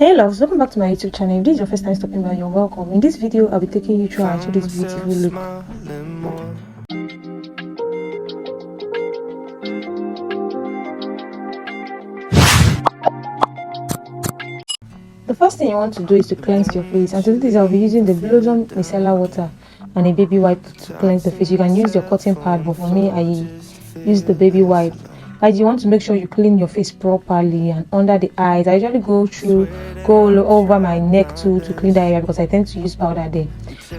Hey loves, welcome back to my YouTube channel. If this is your first time stopping by, you're welcome. In this video, I'll be taking you through how to do this beautiful look. The first thing you want to do is to cleanse your face, and to do this I'll be using the Blossom micellar water and a baby wipe to cleanse the face. You can use your cotton pad, but for me I use the baby wipe. Guys, you want to make sure you clean your face properly and under the eyes. I usually go all over my neck too to clean that area because I tend to use powder there.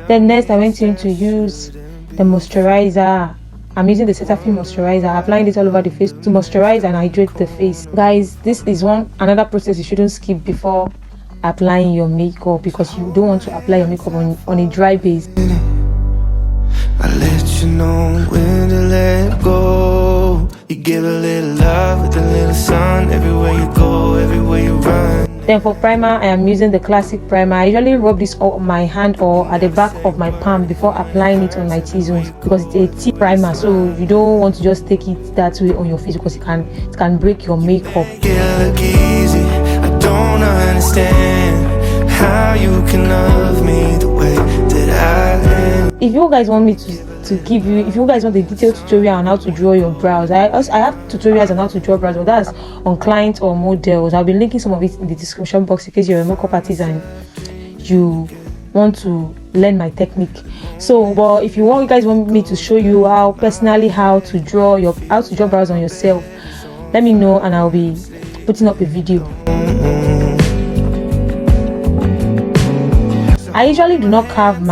Then next I went in to use the moisturizer. I'm using the Cetaphil moisturizer, applying it all over the face to moisturize and hydrate the face. Guys, this is another process you shouldn't skip before applying your makeup, because you don't want to apply your makeup on a dry base. I let you know when to let go. You give a little love with a little sun everywhere you go, everywhere you run. Then for primer, I am using the classic primer. I usually rub this on my hand or at the back of my palm before applying it on my T-zones, because it's a T primer, so you don't want to just take it that way on your face because it can break your makeup. Look easy. I don't understand how you can love me the way that I am. If you guys want me to give you, if you guys want a detailed tutorial on how to draw your brows, I have tutorials on how to draw brows, but that's on clients or models. I'll be linking some of it in the description box in case you're a makeup artist and you want to learn my technique. So, but if you guys want me to show you how to draw brows on yourself, let me know and I'll be putting up a video. I usually do not carve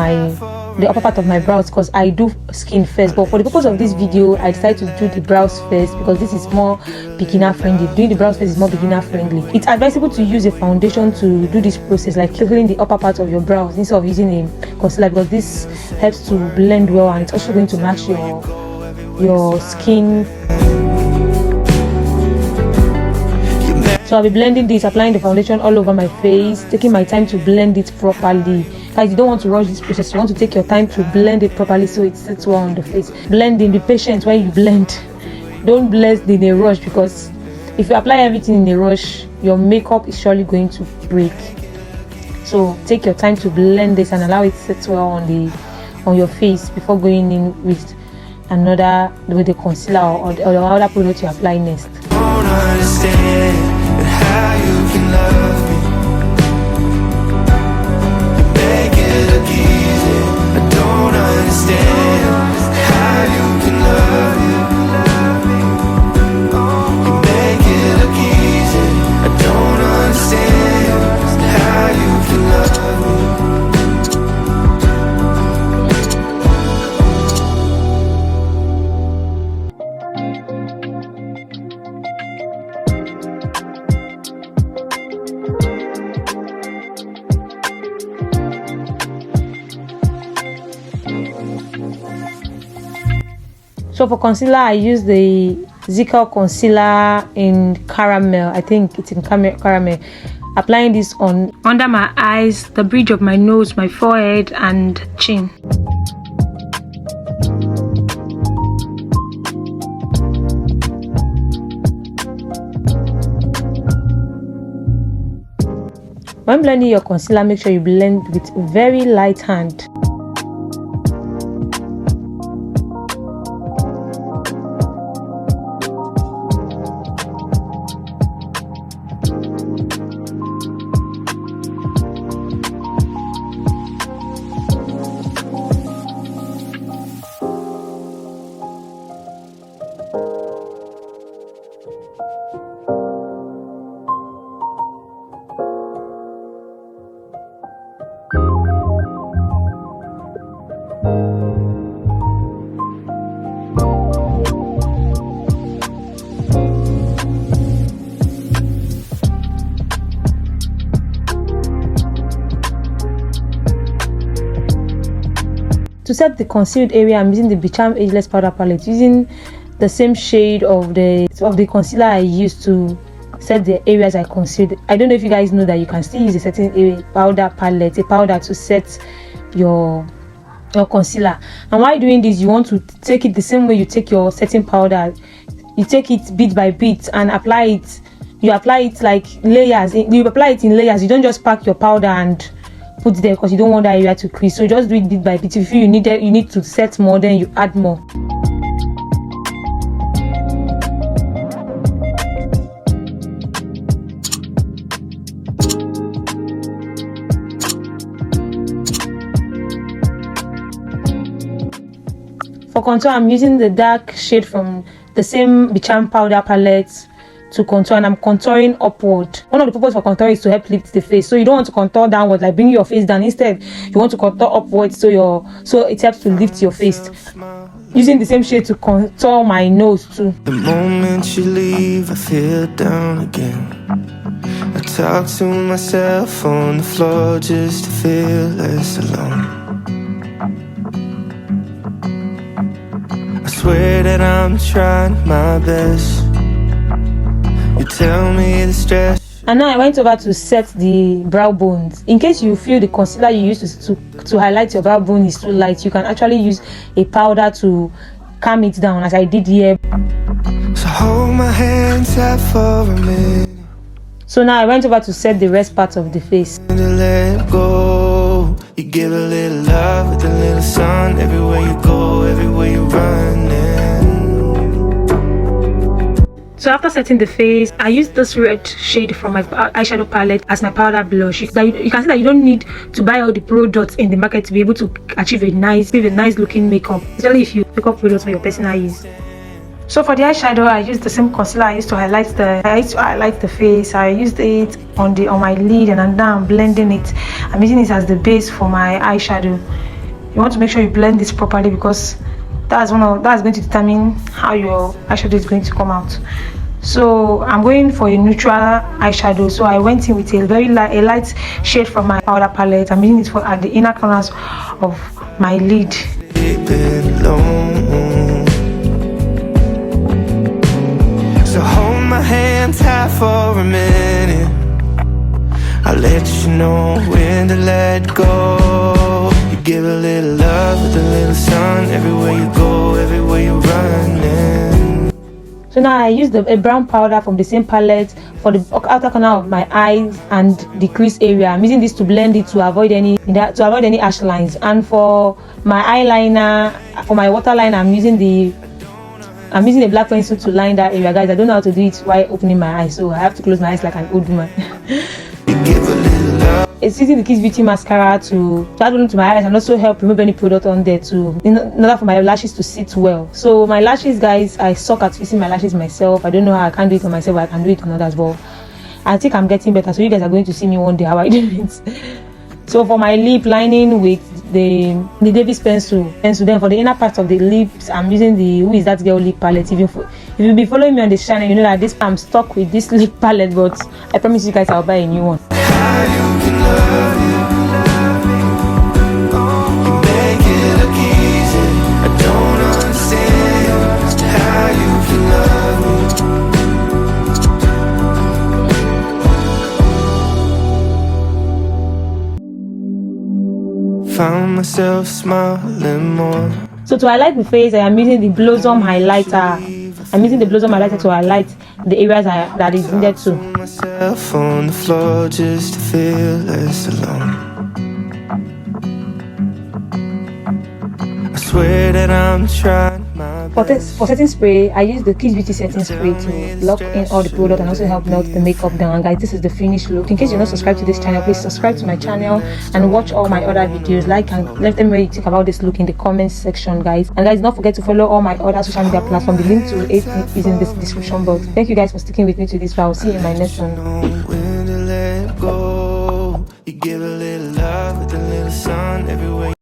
the upper part of my brows because I do skin first, but for the purpose of this video I decided to do the brows first because this is more beginner friendly. Doing the brows first is more beginner friendly. It's advisable to use a foundation to do this process, like clearing the upper part of your brows instead of using a concealer, because this helps to blend well and it's also going to match your skin. So I'll be blending this, applying the foundation all over my face, taking my time to blend it properly. Guys, you don't want to rush this process. You want to take your time to blend it properly so it sits well on the face. Blending, be patient when you blend. Don't blend in a rush, because if you apply everything in a rush, your makeup is surely going to break. So take your time to blend this and allow it to sit well on your face before going in with the concealer or the other product you apply next. Don't understand how you can love me. You make it look easy. I don't understand how you can love me. You make it look easy. I don't understand how you can love me. So for concealer, I use the Zical concealer in caramel. I think it's in caramel. Applying this on under my eyes, the bridge of my nose, my forehead and chin. When blending your concealer, make sure you blend with very light hand. To set the concealed area, I'm using the Becharm Ageless Powder Palette, using the same shade of the concealer I used to set the areas I concealed. I don't know if you guys know that you can still use a certain area powder palette, a powder to set your concealer. And while doing this, you want to take it the same way you take your setting powder. You take it bit by bit and apply it you apply it like layers. You apply it in layers. You don't just pack your powder and put it there because you don't want that area to crease. So just do it bit by bit. If you need it, you need to set more, then you add more. For contour, I'm using the dark shade from the same Bicham powder palette to contour, and I'm contouring upward. One of the purposes for contour is to help lift the face. So you don't want to contour downward, like bring your face down. Instead, you want to contour upwards so it helps to lift your face. Using the same shade to contour my nose too. The moment you leave, I feel down again. I talk to myself on the floor just to feel less alone. I swear that I'm trying my best. You tell me the stress. And now I went over to set the brow bones. In case you feel the concealer you use to highlight your brow bone is too light, you can actually use a powder to calm it down, as I did here. So hold my hands out for a minute. So now I went over to set the rest part of the face. To let go. You give a little love with a little sun. Everywhere you go, everywhere you running. So after setting the face, I used this red shade from my eyeshadow palette as my powder blush. You can see that you don't need to buy all the products in the market to be able to achieve a nice looking makeup, especially if you pick up products for your personal use. So for the eyeshadow, I used the same concealer I used to highlight the face. I used it on my lid, and now I'm blending it. I'm using it as the base for my eyeshadow. You want to make sure you blend this properly because that's going to determine how your eyeshadow is going to come out. So I'm going for a neutral eyeshadow. So I went in with a light shade from my powder palette. I'm using it at the inner corners of my lid. So hold my hand tight for a minute. I'll let you know when to let go. You give a little love with a little sun. Everywhere you go, everywhere you're running. So now I used a brown powder from the same palette for the outer corner of my eyes and the crease area. I'm using this to blend it to avoid any harsh lines. And for my eyeliner, for my waterline, I'm using a black pencil to line that area. Guys, I don't know how to do it while opening my eyes, so I have to close my eyes like an old woman. It's using the Kiss Beauty mascara to add on to my eyes and also help remove any product on there in order for my lashes to sit well. So my lashes, guys, I suck at fixing my lashes myself. I don't know how I can do it on myself, but I can do it on others. But I think I'm getting better, so you guys are going to see me one day how I do it. So for my lip lining with the Davis pencil, then for the inner part of the lips, I'm using the Who Is That Girl lip palette. If you've been following me on this channel, you know that I'm stuck with this lip palette, but I promise you guys I'll buy a new one. Found myself smiling more. So to highlight the face, I am using the Blossom highlighter. I'm using the Blossom highlighter to highlight the areas that is needed to. Myself on the floor just to feel less alone. I swear that I'm trying my best. For setting spray, I use the Kiss Beauty setting spray to lock in all the product and also help melt the makeup down. And guys, this is the finished look. In case you're not subscribed to this channel, please subscribe to my channel and watch all my other videos. Like and let them know what you think about this look in the comments section, guys. And guys, don't forget to follow all my other social media platforms. The link to it is in this description box. Thank you guys for sticking with me to this. I'll see you in my next one. When to let go. You give a